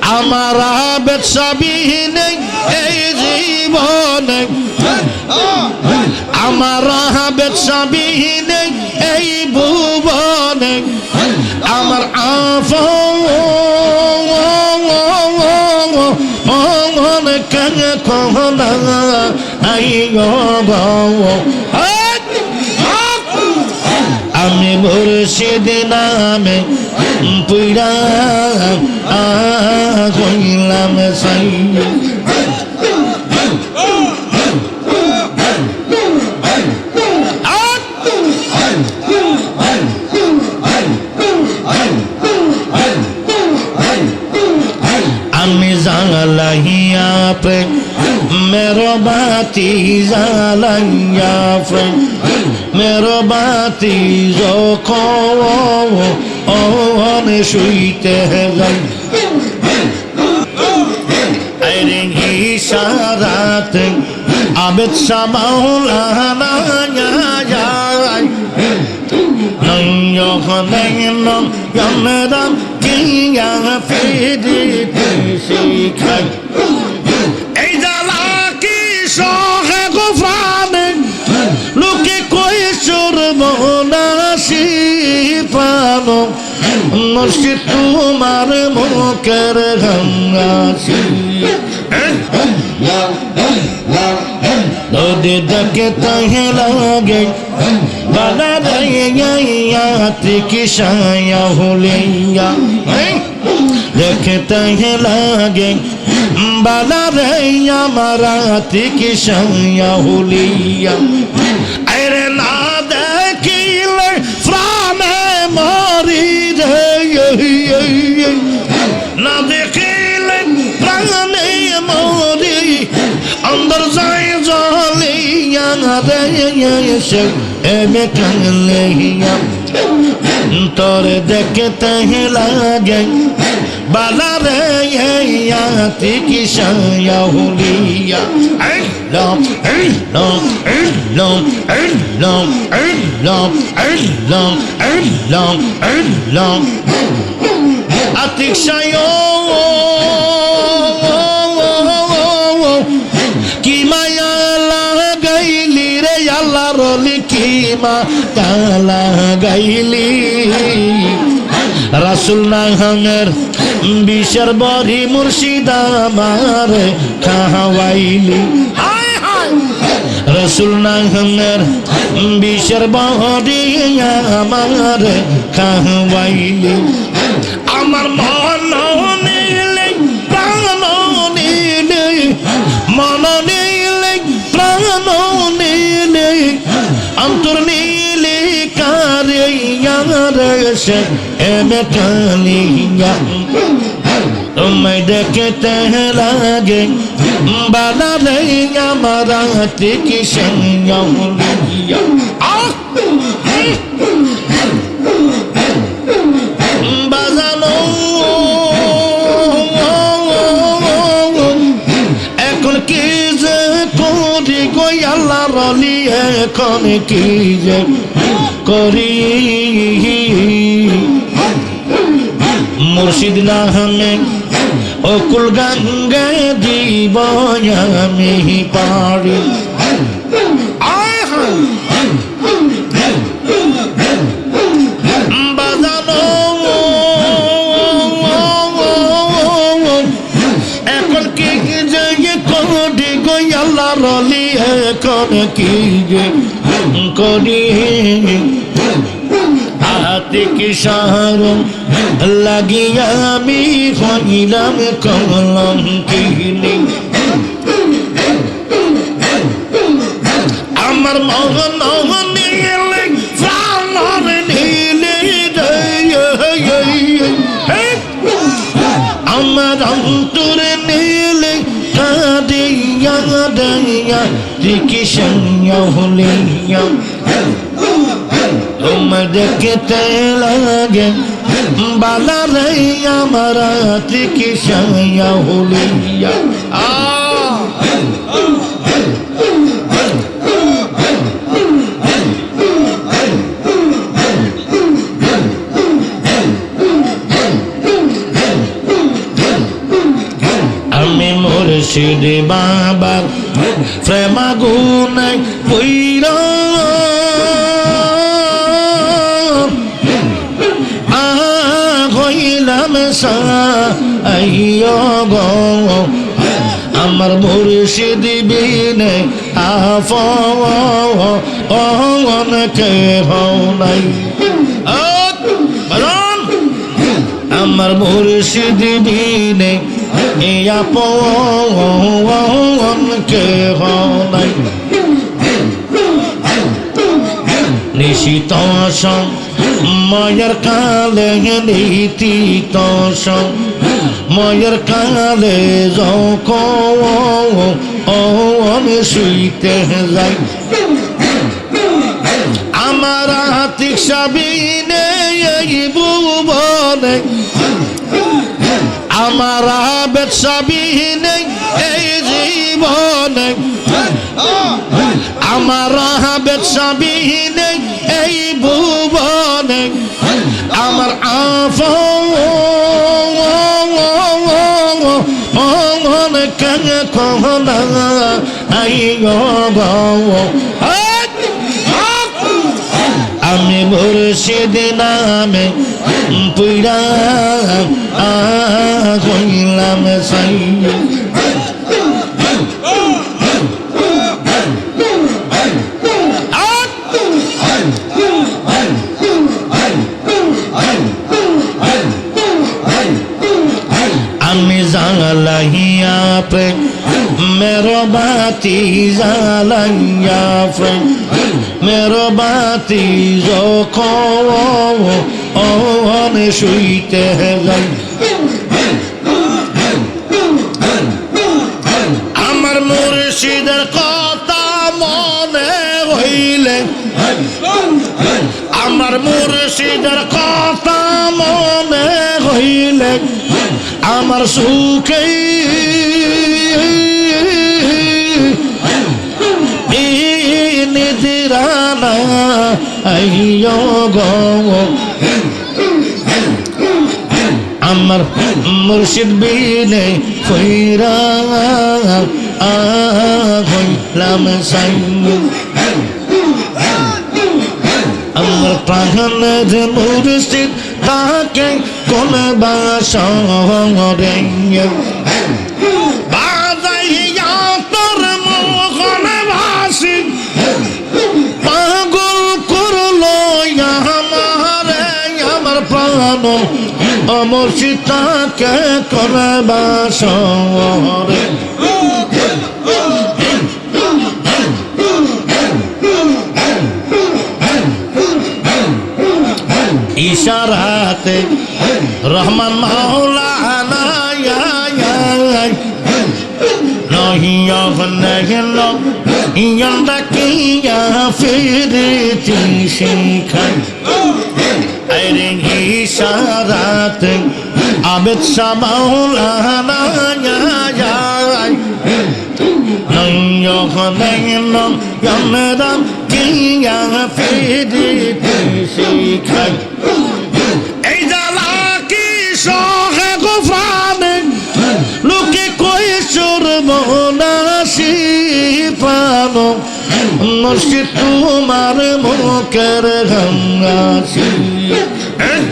আমার আবেদ সাবিনে এই জীবনে আমার আবেদ সাবিনে এই ভুবনে আমার আপন কানে কোনা আইগো আমি মুর্শিদ নামে পুরা কইলাম সাই আমি জালাইয়া পে मेरो बाती জালাইয়া পে मेरो बाती যখন শুইতে যাই আরে ইশারাতে আবেদ সামাওলানা যায় যখন জানলাম কিয়া ফিরিতে শিখাই এই জ্বালা কি সহে গোফরানে লোকে কই সর্বনাশী পানো মুর্শিদ তোমার মুখের ঘাসি নদী দেখে তাহে লাগে বালা রাইয়াতি কি সায়া হলিয়া দেখতে হে লাগে বালা রাইয়া মারাতি কি সায়া হলিয়া আরে না দেখিলে প্রাণে মরি রে না দেখিলে প্রাণে মরি अंदर जाए जलिया रे से एमे कलिया तोरे देखते ही लागे बाला रे याती की शाया हुलिया लम लम लम लम लम लम लम लम आतिक शायो की माया लगाइली रे अल्लाह रोली की माया लगाइली रसूल नाहंगर बिशर बरी मुर्शिद आमार खावाइली रसूल नाहंगर बिशर बरी आमार खावाइली আমার মন নীলে প্রাণ নীলে মন নীলে প্রাণ নীলে অন্তর নীলে কারে সে এমে কালিয়া তোমায় দেখতে লাগে বালা রে আমার কি সঙ্গিয়া বাজানো এখন কি যে করি গো আল্লাহ রলি এখন কি যে করি মুর্শিদ নামে অকুল গঙ্গে দিব আমি পারি বাজানো এখন কি যে করি গো আল্লাহ রলি এখন কি যে করি হাতে কি সার লাগিয়া আমি হইলাম কলম কিনি আমার মগন নীলে প্রাণ নীলে আমার অন্তর নীলে কাঁদিয়া দাইয়া কি সঙ্গিয়া হলিয়া তোমার দেখতে লাগে বালা রে আমার কি সঙ্গিয়া হলিয়া মুর্শিদ বাবার প্রেমাগুনে পুইরা হইলাম সাইয়ো গো আমার মুর্শিদ বিনে আপন কেহ নাই আমার মুর্শিদ বিনে আপন কেহ নাই নিশিত মায়ের কালে নীতিত মায়ের কালে যখন শুইতে যাই আমার আতিক সাবিনে এই ভুবনে আমার আবেদ সাবিনে এই জীবনে আমার আবেদ সাবিনে এই ভুবনে আমার আপন কেন কহনা আইয়ো গো আমি মুর্শিদ নামে পুইরা হইলাম সাই আমি জ্বালাইয়া প্রেম मेरो बाती জ্বালাইয়া প্রেম मेरो बाती যখন শুইতে যাই আমার মুর্শিদের কথা মনে হইলে আমার মুর্শিদের কথা মনে হইলে আমার সুখে নিদিরানা আইয়ো গো আমার মুর্শিদ বিনে কইরা হইলাম সাই আমার প্রাণের মুর্শিদ তাকে কোন বাসরে বাজাইয়া তোর মোহন ভাসি পাগল করলো আমার প্রাণ মুর্শিদ তাকে কোন বাসরে ইশারাতে রহমান মাওলানা নহিয়া কিয়া ফিরতি শিখাই আরে ইশারাতে আবেদ শাহ মাওলানা নহিয়া কিয়া ফিরতি শিখাই এই জ্বালা কি সহে গোফরানে লোকে কই সর্বনাশী প্রাণ মুর্শিদ তোমার মুখের গঙ্গাসী